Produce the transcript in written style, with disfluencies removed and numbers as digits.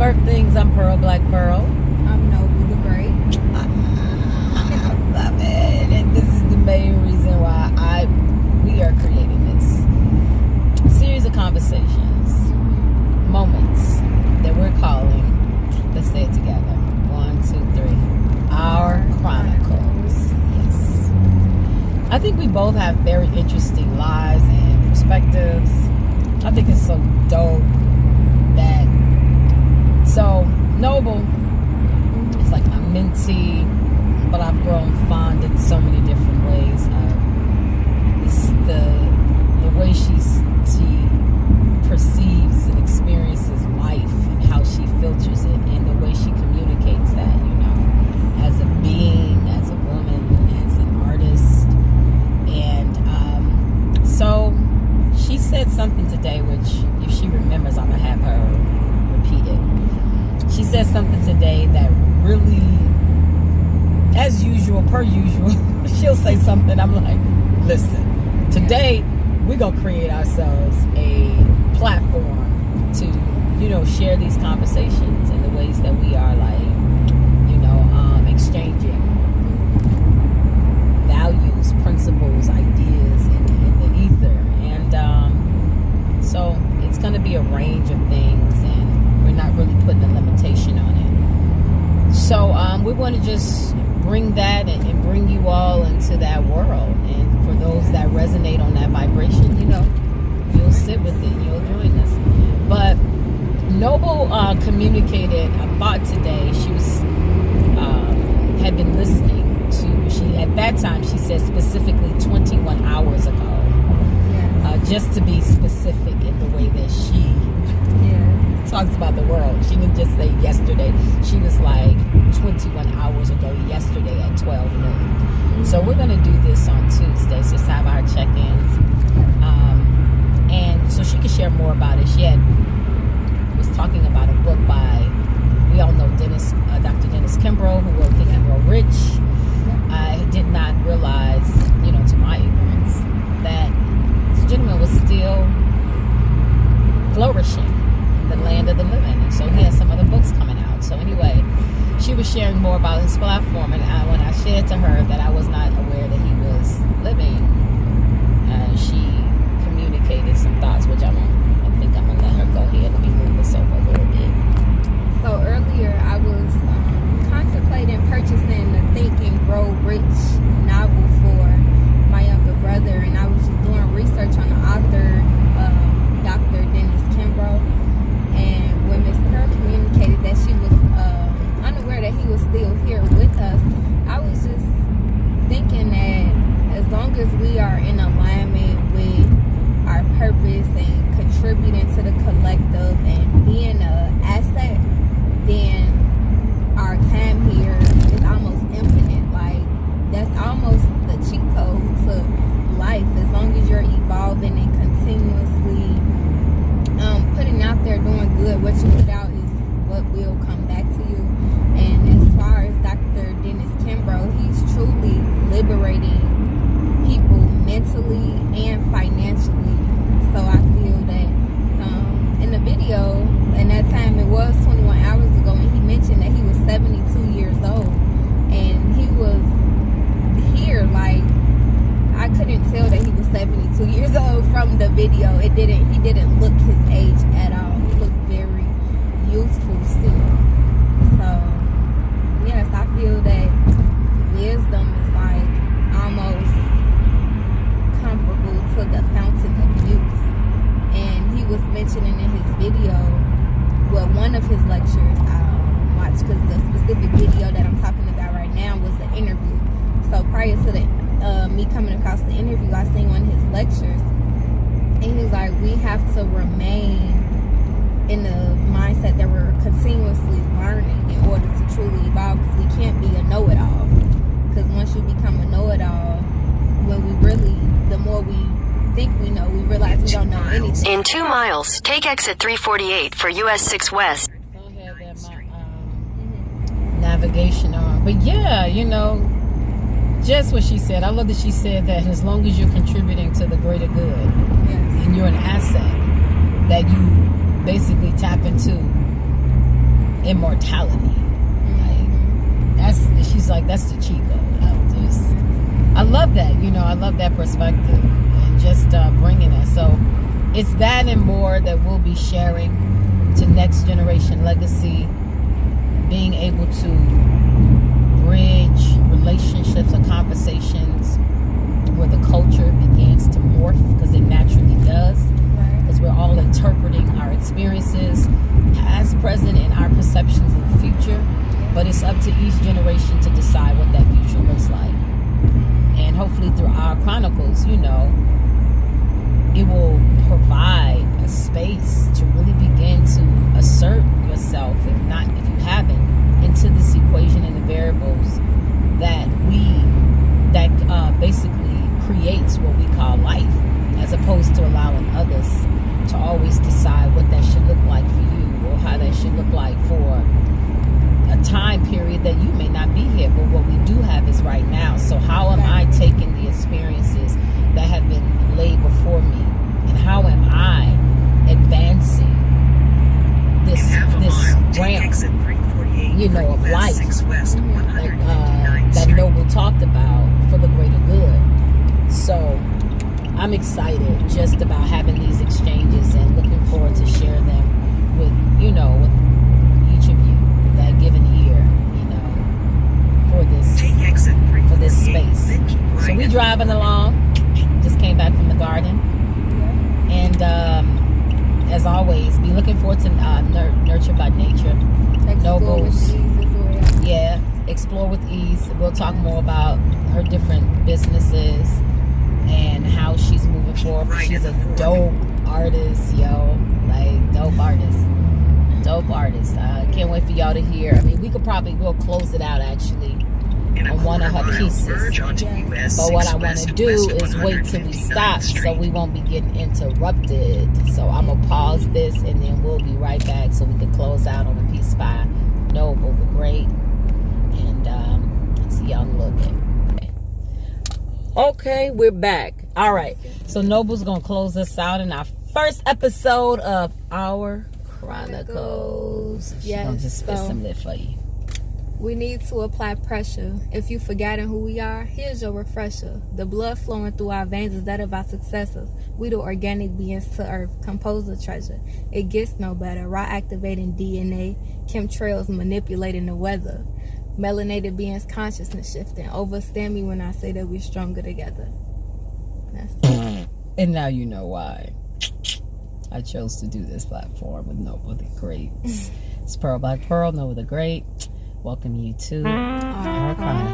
of Earth Things. I'm Pearl, BlackPearl. I'm Noble the Great. I love it. And this is the main reason why we are creating this series of conversations, moments that we're calling, let's say it together, 1, 2, 3, Our Chronicles. Yes. I think we both have very interesting lives and perspectives. I think it's so dope that, so Noble is like my mentee, but I've grown fond in so many different ways. It's the way she perceives and experiences life and how she filters it and the way she communicates that, you know, as a being, as a woman, as an artist. And so she said something today, which if she remembers, I'm going to have her repeat it. She said something today that really, as usual, per usual, she'll say something. I'm like, listen, today we're going to create ourselves a platform to, you know, share these conversations in the ways that we are, like, you know, exchanging values, principles, ideas in the ether. And so it's going to be a range of things, and we're not really putting a limitation on it. So we want to just bring that and bring you all into that world. And for those that resonate on that vibration, you know, you'll sit with it, you'll join us. But Noble communicated a thought today. She was had been listening to, at that time she said specifically 21 hours ago. Just to be specific in the way that she talks about the world. She didn't just say yesterday. She was like 21 hours ago, yesterday at 12 noon. So we're going to do this on Tuesdays, just have our check-ins. And so she could share more about it. She was talking about a book by, we all know Dr. Dennis Kimbrough, who wrote Think and Grow Rich. I did not realize, you know, to my ignorance, that gentleman was still flourishing in the land of the living, and so he has some other books coming out. So anyway, she was sharing more about his platform, and when I shared to her that I was not aware that he was living, she communicated some thoughts, which I think I'm gonna let her go ahead. Let me move this over a little bit. So earlier I was contemplating purchasing the Think and Grow Rich novel for my younger brother, and I was just doing research on the author, Dr. Dennis Kimbrough. And when Miss Pearl communicated that she was unaware that he was still here with us, I was just thinking that as long as we are in alignment with our purpose and contributing to the collective and being an asset, then our time here is almost infinite. Like, that's almost the cheat code to life. As long as you're evolving and continuously putting out there, doing good, what you put out is what will come back to you. And as far as Dr. Dennis Kimbrough, he's truly liberating people mentally and financially. So I feel that in the video, and that time it was 21 hours ago, and he mentioned that he was 72 years old, and he was here, like, I couldn't tell that he was 72 years old from the video. He didn't look his age at all. He looked very youthful still. So yes, I feel that wisdom is like almost comparable to the fountain of youth. And he was mentioning in his video, well, one of his lectures I watched, because the specific video that I'm talking about right now was an interview. So prior to me coming across the interview, I seen one of his lectures, and he was like, we have to remain in the mindset that we're continuously learning in order to truly evolve, because we can't be a know-it-all. Because once you become a know-it-all, when we really, the more we think we know, we realize we don't know anything. In 2 miles, take exit 348 for US 6 West. I had that my navigation on, but yeah, you know, just what she said. I love that she said that as long as you're contributing to the greater good, and you're an asset, that you basically tap into immortality. She's like, that's the Chico. I love that, I love that perspective, and just bringing it. So it's that and more that we'll be sharing to next generation legacy, being able to bridge relationships and conversations where the culture begins to morph, because it naturally does, because we're all interpreting our experiences, past, present, and our perceptions of the future. But it's up to each generation to decide what that future looks like. And hopefully through our chronicles, it will provide a space to really begin to assert yourself, if you haven't, into this equation and the variables that basically creates what we call life, as opposed to allowing others to always decide what that should look like for you, or how that should look like for a time period that you may not be here. But what we do have is right now. So how am I taking the experiences that have been laid before me, and how am I advancing this realm, of life, that Noble talked about, for the greater good. So I'm excited just about having these exchanges, and looking forward to share them with with each of you that give an ear, for this space. So we driving along, just came back from the garden, and as always, be looking forward to Nurture by Nature. Nobles, explore with ease. We'll talk more about her different businesses and how she's moving forward. She's a dope artist, dope artist. I can't wait for y'all to hear. I mean, we'll close it out actually on one of her pieces. But what I want to do is wait till we stop, so we won't be getting interrupted. So I'm gonna pause this, and then we'll be right back, so we can close out on a piece by Noble the Great. And let's see y'all in a little bit. Okay, we're back. All right, so Noble's gonna close us out in our first episode of our Chronicles. She's gonna just spit some lit for you. We need to apply pressure. If you've forgotten who we are, here's your refresher. The blood flowing through our veins is that of our successors. We the organic beings to earth, compose the treasure. It gets no better. Raw activating DNA, chemtrails manipulating the weather. Melanated beings consciousness shifting. Overstand me when I say that we're stronger together. That's it. And now you know why I chose to do this platform with Noble the Great. It's Pearl, BlackPearl, Noble the Great. Welcome you to our Chronicles.